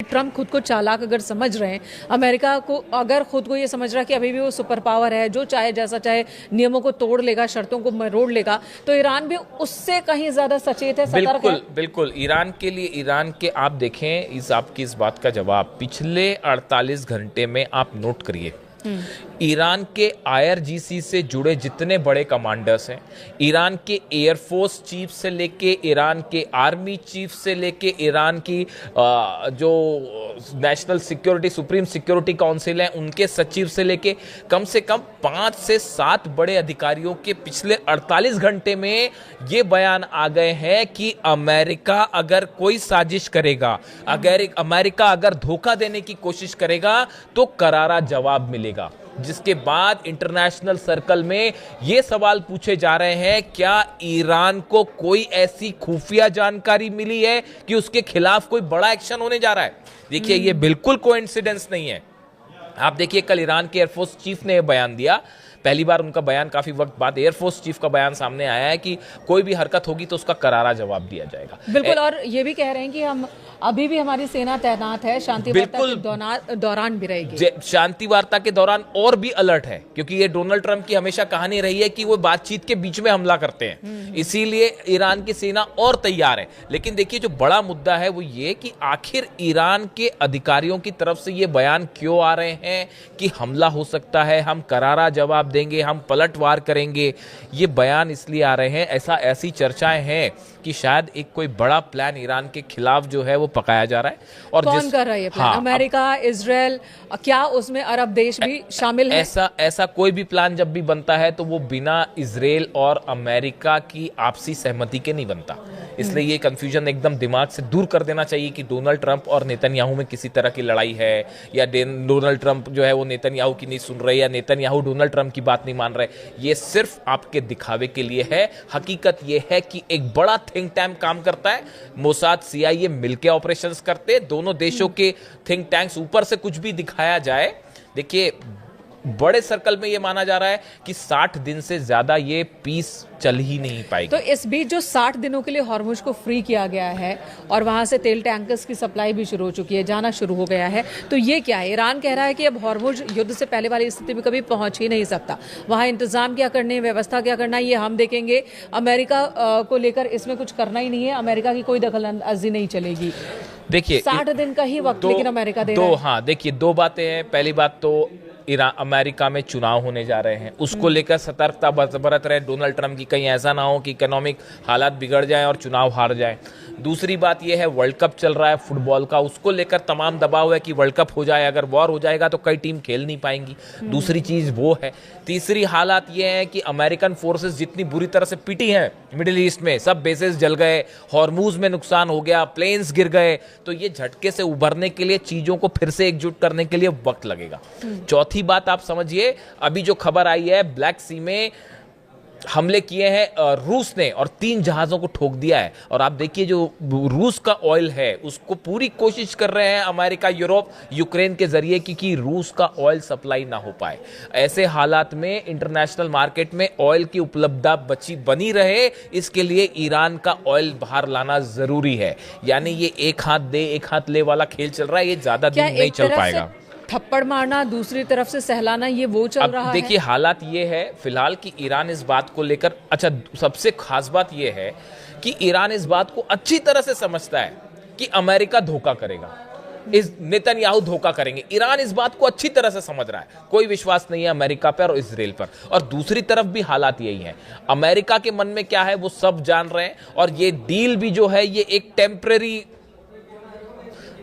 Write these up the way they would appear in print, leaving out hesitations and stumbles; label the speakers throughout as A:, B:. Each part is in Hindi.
A: ट्रम्प खुद को चालाक अगर समझ रहे हैं, अमेरिका को अगर खुद को ये समझ रहा है कि अभी भी वो सुपर पावर है, जो चाहे जैसा चाहे नियमों को तोड़ लेगा, शर्तों को मरोड़ लेगा, तो ईरान भी उससे कहीं ज्यादा सचेत है, सतर्क है।
B: बिल्कुल ईरान के लिए, ईरान के आप देखें आपकी इस बात का जवाब पिछले 48 घंटे में आप नोट करिए। ईरान के आईआरजीसी से जुड़े जितने बड़े कमांडर्स हैं, ईरान के एयरफोर्स चीफ से लेके ईरान के आर्मी चीफ से लेके ईरान की जो national security supreme security council है उनके सचिव से लेके कम से कम 5 से 7 बड़े अधिकारियों के पिछले 48 घंटे में ये बयान आ गए हैं कि अमेरिका अगर कोई साजिश करेगा, अगर अमेरिका अगर धोखा देने की कोशिश करेगा तो करारा जवाब मिलेगा। जिसके बाद इंटरनेशनल सर्कल में यह सवाल पूछे जा रहे हैं, क्या ईरान को कोई ऐसी खुफिया जानकारी मिली है कि उसके खिलाफ कोई बड़ा एक्शन होने जा रहा है? देखिए, यह बिल्कुल कोइंसिडेंस नहीं है। आप देखिए, कल ईरान के एयरफोर्स चीफ ने यह बयान दिया, पहली बार उनका बयान काफी वक्त बाद एयरफोर्स चीफ का बयान सामने आया है कि कोई भी हरकत होगी तो उसका करारा जवाब दिया जाएगा।
A: बिल्कुल, और ये भी कह रहे हैं कि हम अभी भी हमारी सेना तैनात है, शांति वार्ता के दौरान भी रहेगी।
B: शांति वार्ता के दौरान और भी अलर्ट है, क्योंकि ये डोनाल्ड ट्रंप की हमेशा कहानी रही है कि वो बातचीत के बीच में हमला करते हैं, इसीलिए ईरान की सेना और तैयार है। लेकिन देखिए, जो बड़ा मुद्दा है वो ये कि आखिर ईरान के अधिकारियों की तरफ से ये बयान क्यों आ रहे हैं कि हमला हो सकता है, हम करारा जवाब देंगे, हम पलटवार करेंगे। ये बयान इसलिए आ रहे हैं, ऐसी चर्चाएं हैं कि शायद एक कोई बड़ा प्लान ईरान के खिलाफ जो है वो पकाया जा रहा है। और
A: कौन कर रहा है ये प्लान? अमेरिका, इजराइल, क्या उसमें अरब देश भी शामिल है?
B: ऐसा कोई भी प्लान जब भी बनता है तो वो बिना इजराइल और अमेरिका की आपसी सहमति के नहीं बनता। इसलिए ये कंफ्यूजन एकदम दिमाग से दूर कर देना चाहिए कि डोनाल्ड ट्रंप और नेतन्याहू में किसी तरह की लड़ाई है, या डोनाल्ड ट्रंप जो है वो नेतन्याहू की नहीं सुन रहे, या नेतन्याहू डोनाल्ड ट्रंप की बात नहीं मान रहे। ये सिर्फ आपके दिखावे के लिए है। हकीकत ये है कि एक बड़ा थिंक टैंक काम करता है, मोसाद, सीआईए मिलकर ऑपरेशंस करते, दोनों देशों के थिंक टैंक्स, ऊपर से कुछ भी दिखाया जाए। देखिए, बड़े सर्कल में यह माना जा रहा है कि 60 दिन से ज्यादा ये पीस चल ही नहीं पाएगी।
A: तो इस बीच जो 60 दिनों के लिए हॉर्मुज को फ्री किया गया है और वहां से तेल टैंकर्स की सप्लाई भी शुरू हो चुकी है, जाना शुरू हो गया है, तो ये क्या है? ईरान कह रहा है कि अब हॉर्मुज युद्ध से पहले वाली स्थिति में कभी पहुंच ही नहीं सकता, वहां इंतजाम क्या करने, व्यवस्था क्या करना, ये हम देखेंगे। अमेरिका को लेकर इसमें कुछ करना ही नहीं है, अमेरिका की कोई दखल अंदाजी नहीं चलेगी।
B: देखिए,
A: 60 दिन का ही वक्त लेकिन अमेरिका दे रहा है।
B: हाँ, देखिए, 2 बातें हैं। पहली बात तो अमेरिका में चुनाव होने जा रहे हैं, उसको लेकर सतर्कता बरत रहे डोनाल्ड ट्रंप की, कहीं ऐसा ना हो कि इकोनॉमिक हालात बिगड़ जाएं और चुनाव हार जाएं। दूसरी बात यह है, वर्ल्ड कप चल रहा है फुटबॉल का, उसको लेकर तमाम दबाव है कि वर्ल्ड कप हो जाए, अगर वॉर हो जाएगा तो कई टीम खेल नहीं पाएंगी। दूसरी चीज वो है। तीसरी हालात ये है कि अमेरिकन फोर्सेस जितनी बुरी तरह से पिटी हैं मिडिल ईस्ट में, सब बेसेस जल गए, हॉर्मुज में नुकसान हो गया, प्लेन्स गिर गए, तो ये झटके से उभरने के लिए, चीजों को फिर से एकजुट करने के लिए वक्त लगेगा। चौथी बात आप समझिए, अभी जो खबर आई है, ब्लैक सी में हमले किए हैं रूस ने और 3 जहाजों को ठोक दिया है। और आप देखिए, जो रूस का ऑयल है उसको पूरी कोशिश कर रहे हैं अमेरिका, यूरोप, यूक्रेन के जरिए कि रूस का ऑयल सप्लाई ना हो पाए। ऐसे हालात में इंटरनेशनल मार्केट में ऑयल की उपलब्धता बनी रहे, इसके लिए ईरान का ऑयल बाहर लाना जरूरी है। यानी ये एक हाथ दे एक हाथ ले वाला खेल चल रहा है, ये ज्यादा दिन नहीं चल पाएगा।
A: थप्पड़ मारना, दूसरी तरफ से सहलाना, ये वो चल रहा है।
B: देखिए, हालात ये है फिलहाल कि ईरान इस बात को लेकर, अच्छा, सबसे खास बात ये है कि ईरान इस बात को अच्छी तरह से समझता है कि अमेरिका धोखा करेगा, इस नेतन्याहू धोखा करेंगे। ईरान इस बात को अच्छी तरह से समझ रहा है, कोई विश्वास नहीं है अमेरिका पर और इजराइल पर। और दूसरी तरफ भी हालात यही हैं, अमेरिका के मन में क्या है वो सब जान रहे हैं, और ये डील भी जो है ये एक टेम्परेरी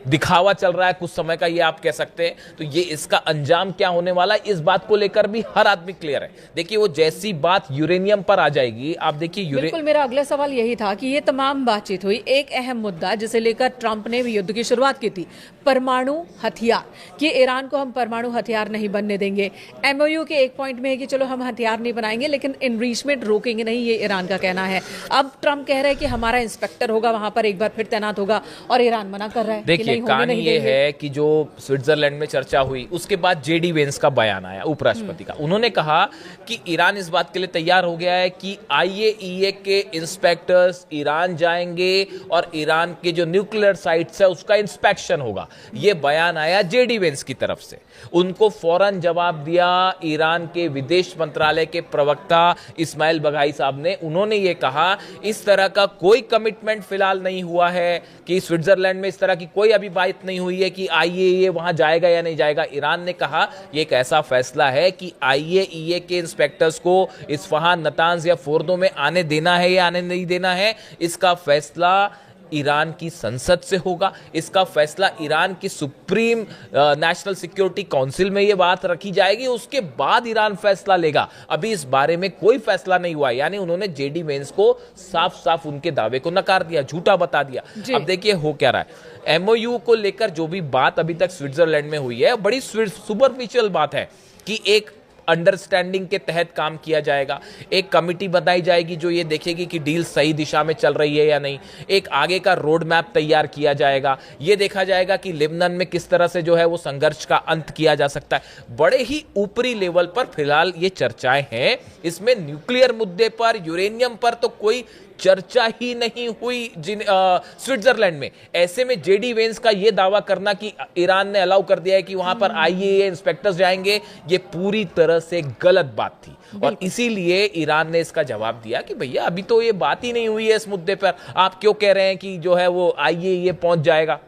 B: दिखावा चल रहा है कुछ समय का, ये आप कह सकते हैं। तो ये इसका अंजाम क्या होने वाला है, इस बात को लेकर भी हर आदमी क्लियर है। देखिए, वो जैसी बात यूरेनियम पर आ जाएगी, आप देखिए।
A: बिल्कुल, मेरा अगला सवाल यही था कि ये तमाम बातचीत हुई, एक अहम मुद्दा जिसे लेकर ट्रंप ने भी युद्ध की शुरुआत की थी, परमाणु हथियार, कि ईरान को हम परमाणु हथियार नहीं बनने देंगे। एमओयू के एक पॉइंट में है कि चलो हम हथियार नहीं बनाएंगे लेकिन इनरिचमेंट रोकेंगे नहीं, ये ईरान का कहना है। अब ट्रंप कह रहे हैं कि हमारा इंस्पेक्टर होगा वहां पर, एक बार फिर तैनात होगा, और ईरान मना कर रहा है।
B: देखिए,
A: नहीं होने
B: कहानी
A: नहीं
B: ये
A: देंगे।
B: है कि जो स्विट्जरलैंड में चर्चा हुई उसके बाद जेडी वेंस का बयान आया उपराष्ट्रपति का। उन्होंने कहा कि ईरान इस बात के लिए तैयार हो गया है कि आईएईए के इंस्पेक्टर्स ईरान जाएंगे और ईरान के जो न्यूक्लियर साइट्स है उसका इंस्पेक्शन होगा। ये बयान आया जेडी वेंस की तरफ से। उनको फौरन जवाब दिया ईरान के विदेश मंत्रालय के प्रवक्ता इस्माइल बघाई साहब ने। उन्होंने ये कहा इस तरह का कोई कमिटमेंट फिलहाल नहीं हुआ है कि स्विट्जरलैंड में इस तरह की कोई अभी बात नहीं हुई है कि आईएईए वहां जाएगा या नहीं जाएगा। ईरान ने कहा यह एक ऐसा फैसला है कि आईएईए के इंस्पेक्टर्स को इस्फहान, नतांज या फोर्दो में आने देना है या आने नहीं देना है, इसका फैसला ईरान की संसद से होगा। इसका फैसला ईरान की सुप्रीम नेशनल सिक्योरिटी काउंसिल में यह बात रखी जाएगी, उसके बाद ईरान फैसला लेगा। अभी इस बारे में कोई फैसला नहीं हुआ। यानी उन्होंने जेडी वेंस को साफ साफ उनके दावे को नकार दिया, झूठा बता दिया। अब देखिए हो क्या रहा है। एमओयू को लेकर जो भी बात अभी तक स्विट्जरलैंड में हुई है बड़ी सुपरफिशियल बात है कि एक अंडरस्टैंडिंग के तहत काम किया जाएगा। एक कमिटी बनाई जाएगी जो ये देखेगी कि डील सही दिशा में चल रही है या नहीं। एक आगे का रोड मैप तैयार किया जाएगा। ये देखा जाएगा कि लेबनान में किस तरह से जो है वो संघर्ष का अंत किया जा सकता है। बड़े ही ऊपरी लेवल पर फिलहाल ये चर्चाएं हैं। इसमें न्यूक्लियर मुद्दे पर, यूरेनियम पर तो कोई चर्चा ही नहीं हुई स्विट्जरलैंड में। ऐसे में जेडी वेंस का यह दावा करना कि ईरान ने अलाउ कर दिया है कि वहां पर आईएईए इंस्पेक्टर्स जाएंगे, ये पूरी तरह से गलत बात थी। और इसीलिए ईरान ने इसका जवाब दिया कि भैया अभी तो ये बात ही नहीं हुई है इस मुद्दे पर, आप क्यों कह रहे हैं कि जो है वो आईएईए पहुंच जाएगा।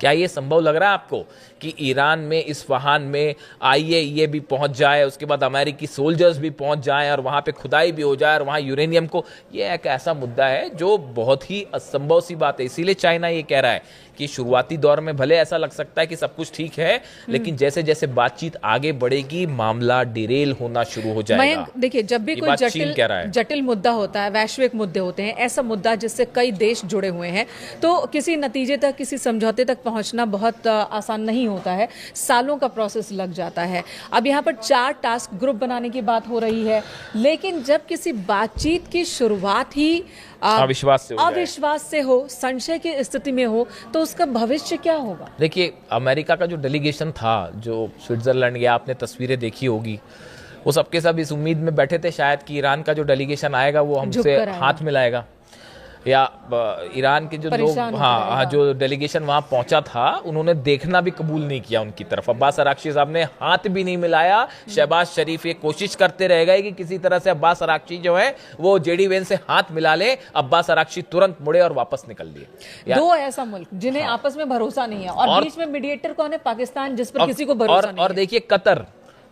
B: क्या ये संभव लग रहा है आपको कि ईरान में, इस्फहान में आईएईए भी पहुंच जाए, उसके बाद अमेरिकी सोल्जर्स भी पहुंच जाएं और वहां पे खुदाई भी हो जाए और वहां यूरेनियम को, ये एक ऐसा मुद्दा है जो बहुत ही असंभव सी बात है। इसीलिए चाइना ये कह रहा है कि शुरुआती दौर में भले ऐसा लग सकता है कि सब कुछ ठीक है, लेकिन जैसे जैसे बातचीत आगे बढ़ेगी मामला डिरेल होना शुरू हो जाएगा।
A: देखिए जब भी कोई जटिल मुद्दा होता है, वैश्विक मुद्दे होते हैं, ऐसा मुद्दा जिससे कई देश जुड़े हुए हैं, तो किसी नतीजे तक, किसी समझौते तक पहुंचना बहुत आसान नहीं होता है। सालों का प्रोसेस लग जाता है। अब यहाँ पर 4 टास्क ग्रुप बनाने की बात हो रही है, लेकिन जब किसी बातचीत की शुरुआत ही अविश्वास से हो, संशय की स्थिति में हो, तो उसका भविष्य क्या होगा? देखिए
B: अमेरिका का जो डेलीगेशन था जो स्विट्जरलैंड गया, आपने तस्वीरें देखी होगी, वो सबके सब इस उम्मीद में बैठे थे शायद कि ईरान का जो डेलीगेशन आएगा वो हमसे हाथ मिलाएगा, या ईरान के जो लोग जो डेलीगेशन वहां पहुंचा था उन्होंने देखना भी कबूल नहीं किया उनकी तरफ। अब्बास अराक्ची साहब ने हाथ भी नहीं मिलाया। शहबाज शरीफ ये कोशिश करते रह गए कि किसी तरह से अब्बास अराक्ची जो है वो जेडी वेंस से हाथ मिला ले। अब्बास अराक्ची तुरंत मुड़े और वापस निकल लिए।
A: 2 ऐसा मुल्क जिन्हें आपस में भरोसा नहीं है और बीच में मीडिएटर कौन है? पाकिस्तान, जिस पर किसी को भरोसा नहीं है।
B: और देखिए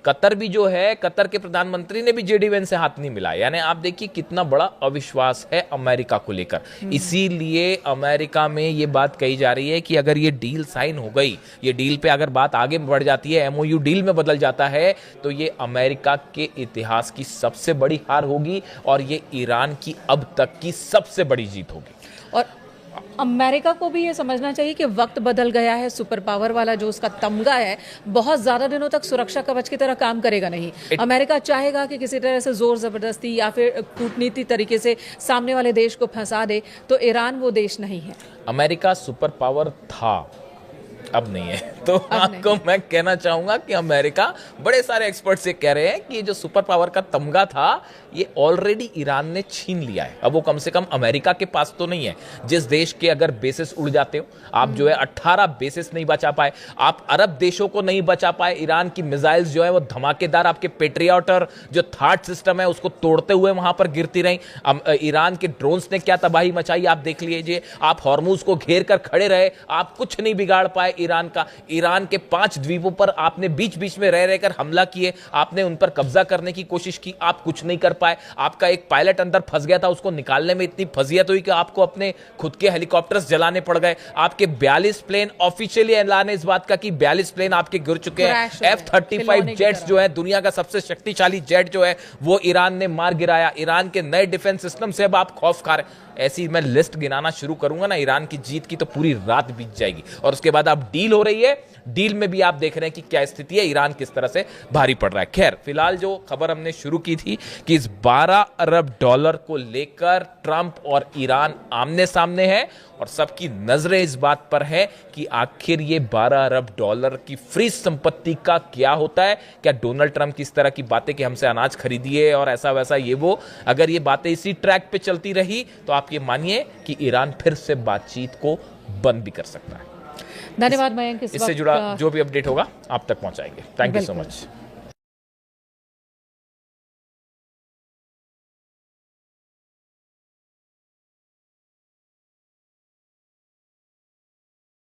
B: कतर भी जो है, कतर के प्रधानमंत्री ने भी जेडी वेंस से हाथ नहीं मिलाया। यानी आप देखिए कितना बड़ा अविश्वास है अमेरिका को लेकर। इसीलिए अमेरिका में ये बात कही जा रही है कि अगर ये डील साइन हो गई, ये डील पे अगर बात आगे बढ़ जाती है, एमओयू डील में बदल जाता है, तो ये अमेरिका के इतिहास की सबसे बड़ी हार होगी और ये ईरान की अब तक की सबसे बड़ी जीत होगी।
A: और अमेरिका को भी ये समझना चाहिए कि वक्त बदल गया है। सुपर पावर वाला जो उसका तमगा है बहुत ज्यादा दिनों तक सुरक्षा कवच की तरह काम करेगा नहीं। अमेरिका चाहेगा कि किसी तरह से जोर जबरदस्ती या फिर कूटनीति तरीके से सामने वाले देश को फंसा दे, तो ईरान वो देश नहीं है।
B: अमेरिका सुपर पावर था, अब नहीं है। तो आपको मैं कहना चाहूंगा कि अमेरिका, बड़े सारे एक्सपर्ट्स ये कह रहे हैं कि जो सुपर पावर का तमगा था ये ऑलरेडी ईरान ने छीन लिया है। अब वो कम से कम अमेरिका के पास तो नहीं है। जिस देश के अगर बेसिस उड़ जाते हो आप, जो है 18 बेसिस नहीं बचा पाए, आप अरब देशों को नहीं बचा पाए। ईरान की मिसाइल्स जो है वो धमाकेदार, आपके पेट्रियट और जो थार्ड सिस्टम है उसको तोड़ते हुए वहां पर गिरती रही। ईरान के ड्रोन्स ने क्या तबाही मचाई आप देख लीजिए। आप हॉर्मुज को घेर कर खड़े रहे, आप कुछ नहीं बिगाड़ पाए ईरान का। ईरान के 5 द्वीपों पर आपने बीच बीच में रह रहकर हमला किए, आपने उन पर कब्जा करने की कोशिश की, आप कुछ नहीं कर पाए। आपका एक पायलट अंदर फंस गया था, उसको निकालने में इतनी फजियत हुई कि आपको अपने खुद के हेलीकॉप्टर्स जलाने पड़ गए। आपके 42 प्लेन, ऑफिशियली ऐलान है इस बात का कि 42 प्लेन आपके गिर चुके हैं। F-35 जेट्स जो है, दुनिया का सबसे शक्तिशाली जेट जो है वो ईरान ने मार गिराया। ईरान के नए डिफेंस सिस्टम से अब आप खौफ खा रहे हैं। ऐसी मैं लिस्ट गिनाना शुरू करूंगा ना ईरान की जीत की, तो पूरी रात बीत जाएगी। और उसके बाद अब डील हो रही है, डील में भी आप देख रहे हैं कि क्या स्थिति है, ईरान किस तरह से भारी पड़ रहा है। खैर, फिलहाल जो खबर हमने शुरू की थी कि इस 12 अरब डॉलर को लेकर ट्रंप और ईरान आमने सामने है और सबकी नजरें इस बात पर है कि आखिर ये 12 अरब डॉलर की फ्री संपत्ति का क्या होता है। क्या डोनाल्ड ट्रंप की इस तरह की बातें कि हमसे अनाज खरीदिए और ऐसा वैसा ये वो, अगर ये बातें इसी ट्रैक पे चलती रही तो आप ये मानिए कि ईरान फिर से बातचीत को बंद भी कर सकता है।
A: धन्यवाद मयंक।
B: इससे जुड़ा जो भी अपडेट होगा आप तक पहुंचाएंगे। Thank you so much.